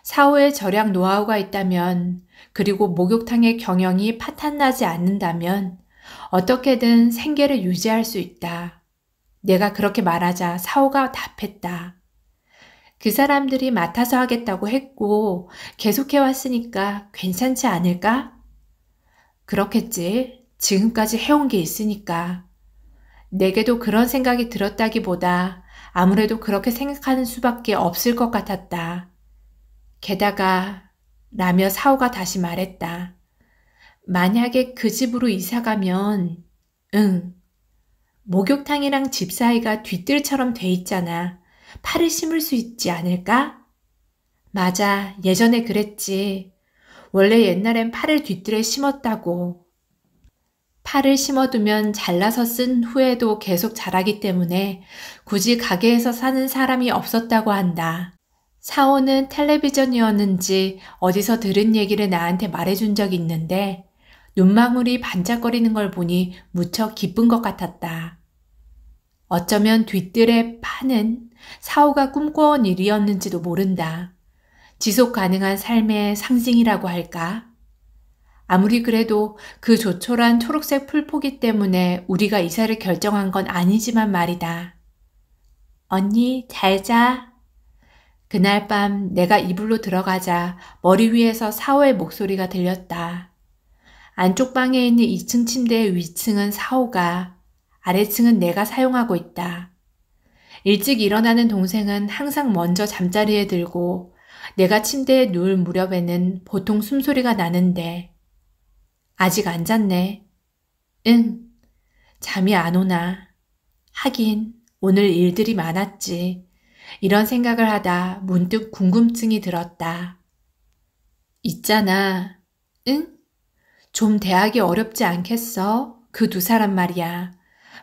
사후에 절약 노하우가 있다면 그리고 목욕탕의 경영이 파탄나지 않는다면 어떻게든 생계를 유지할 수 있다. 내가 그렇게 말하자 사오가 답했다. 그 사람들이 맡아서 하겠다고 했고 계속해왔으니까 괜찮지 않을까? 그렇겠지. 지금까지 해온 게 있으니까. 내게도 그런 생각이 들었다기보다 아무래도 그렇게 생각하는 수밖에 없을 것 같았다. 게다가 라며 사오가 다시 말했다. 만약에 그 집으로 이사 가면 목욕탕이랑 집 사이가 뒤뜰처럼 돼 있잖아. 파를 심을 수 있지 않을까? 맞아. 예전에 그랬지. 원래 옛날엔 파를 뒤뜰에 심었다고. 파를 심어두면 잘라서 쓴 후에도 계속 자라기 때문에 굳이 가게에서 사는 사람이 없었다고 한다. 사오는 텔레비전이었는지 어디서 들은 얘기를 나한테 말해준 적이 있는데 눈망울이 반짝거리는 걸 보니 무척 기쁜 것 같았다. 어쩌면 뒤뜰의 파는 사오가 꿈꿔온 일이었는지도 모른다. 지속 가능한 삶의 상징이라고 할까? 아무리 그래도 그 조촐한 초록색 풀포기 때문에 우리가 이사를 결정한 건 아니지만 말이다. 언니, 잘 자. 그날 밤 내가 이불로 들어가자 머리 위에서 사오의 목소리가 들렸다. 안쪽 방에 있는 2층 침대의 위층은 사오가, 아래층은 내가 사용하고 있다. 일찍 일어나는 동생은 항상 먼저 잠자리에 들고 내가 침대에 누울 무렵에는 보통 숨소리가 나는데 아직 안 잤네. 응, 잠이 안 오나. 하긴 오늘 일들이 많았지. 이런 생각을 하다 문득 궁금증이 들었다. 있잖아. 응? 좀 대하기 어렵지 않겠어? 그 두 사람 말이야.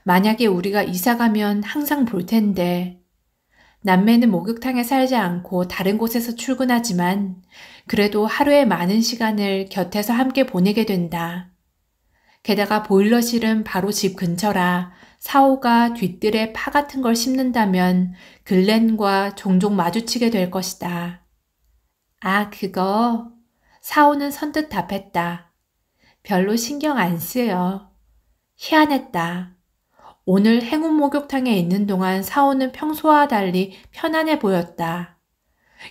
만약에 우리가 이사 가면 항상 볼 텐데. 남매는 목욕탕에 살지 않고 다른 곳에서 출근하지만 그래도 하루에 많은 시간을 곁에서 함께 보내게 된다. 게다가 보일러실은 바로 집 근처라 사오가 뒤뜰에 파 같은 걸 심는다면 글렌과 종종 마주치게 될 것이다. 아, 그거? 사오는 선뜻 답했다. 별로 신경 안 쓰여. 희한했다. 오늘 행운 목욕탕에 있는 동안 사오는 평소와 달리 편안해 보였다.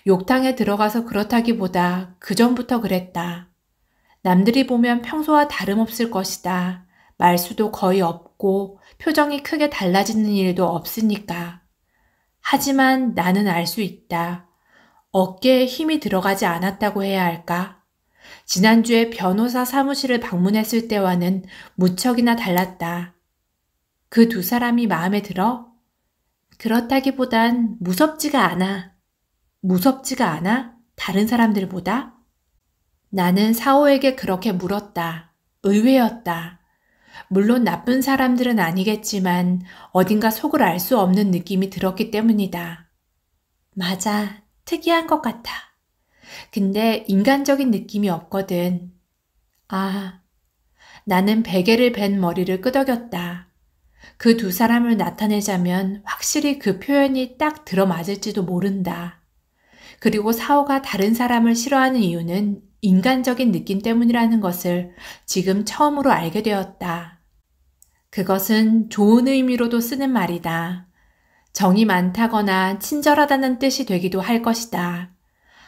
욕탕에 들어가서 그렇다기보다 그전부터 그랬다. 남들이 보면 평소와 다름없을 것이다. 말수도 거의 없고 표정이 크게 달라지는 일도 없으니까. 하지만 나는 알 수 있다. 어깨에 힘이 들어가지 않았다고 해야 할까? 지난주에 변호사 사무실을 방문했을 때와는 무척이나 달랐다. 그 두 사람이 마음에 들어? 그렇다기보단 무섭지가 않아. 무섭지가 않아? 다른 사람들보다? 나는 사오에게 그렇게 물었다. 의외였다. 물론 나쁜 사람들은 아니겠지만 어딘가 속을 알 수 없는 느낌이 들었기 때문이다. 맞아. 특이한 것 같아. 근데 인간적인 느낌이 없거든. 아, 나는 베개를 벤 머리를 끄덕였다. 그 두 사람을 나타내자면 확실히 그 표현이 딱 들어맞을지도 모른다. 그리고 사오가 다른 사람을 싫어하는 이유는 인간적인 느낌 때문이라는 것을 지금 처음으로 알게 되었다. 그것은 좋은 의미로도 쓰는 말이다. 정이 많다거나 친절하다는 뜻이 되기도 할 것이다.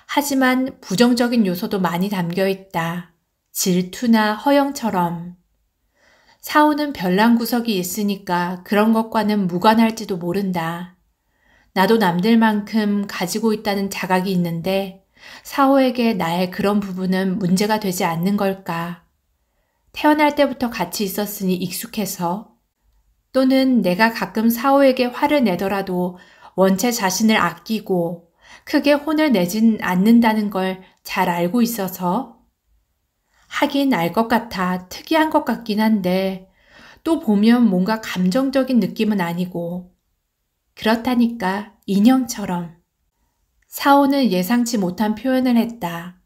하지만 부정적인 요소도 많이 담겨 있다. 질투나 허영처럼. 사오는 별난 구석이 있으니까 그런 것과는 무관할지도 모른다. 나도 남들만큼 가지고 있다는 자각이 있는데 사오에게 나의 그런 부분은 문제가 되지 않는 걸까? 태어날 때부터 같이 있었으니 익숙해서 또는 내가 가끔 사오에게 화를 내더라도 원체 자신을 아끼고 크게 혼을 내진 않는다는 걸 잘 알고 있어서 하긴 알 것 같아 특이한 것 같긴 한데 또 보면 뭔가 감정적인 느낌은 아니고 그렇다니까 인형처럼. 사오는 예상치 못한 표현을 했다.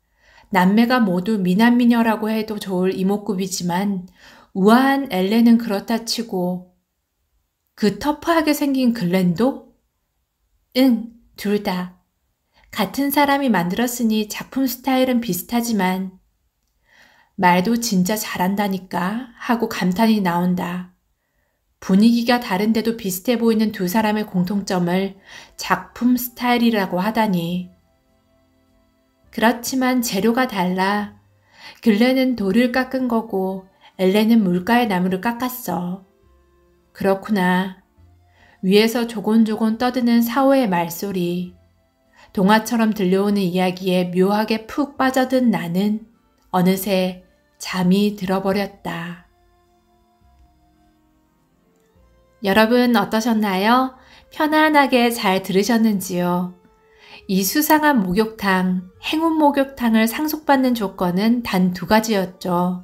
남매가 모두 미남미녀라고 해도 좋을 이목구비지만 우아한 엘렌은 그렇다 치고 그 터프하게 생긴 글렌도? 응, 둘 다. 같은 사람이 만들었으니 작품 스타일은 비슷하지만 말도 진짜 잘한다니까 하고 감탄이 나온다. 분위기가 다른데도 비슷해 보이는 두 사람의 공통점을 작품 스타일이라고 하다니. 그렇지만 재료가 달라. 글렌은 돌을 깎은 거고 엘렌은 물가의 나무를 깎았어. 그렇구나. 위에서 조곤조곤 떠드는 사오의 말소리. 동화처럼 들려오는 이야기에 묘하게 푹 빠져든 나는 어느새 잠이 들어버렸다. 여러분 어떠셨나요? 편안하게 잘 들으셨는지요? 이 수상한 목욕탕, 행운 목욕탕을 상속받는 조건은 단 2가지였죠.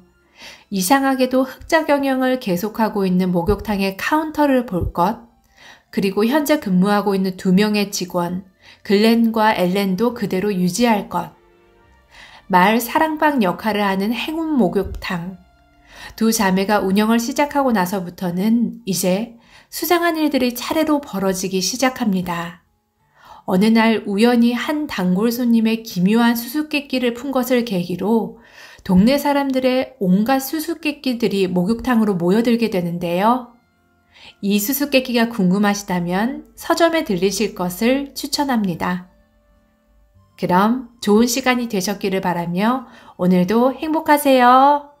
이상하게도 흑자 경영을 계속하고 있는 목욕탕의 카운터를 볼 것, 그리고 현재 근무하고 있는 2명의 직원, 글렌과 엘렌도 그대로 유지할 것. 마을 사랑방 역할을 하는 행운 목욕탕. 두 자매가 운영을 시작하고 나서부터는 이제 수상한 일들이 차례로 벌어지기 시작합니다. 어느 날 우연히 한 단골 손님의 기묘한 수수께끼를 푼 것을 계기로 동네 사람들의 온갖 수수께끼들이 목욕탕으로 모여들게 되는데요. 이 수수께끼가 궁금하시다면 서점에 들리실 것을 추천합니다. 그럼 좋은 시간이 되셨기를 바라며 오늘도 행복하세요.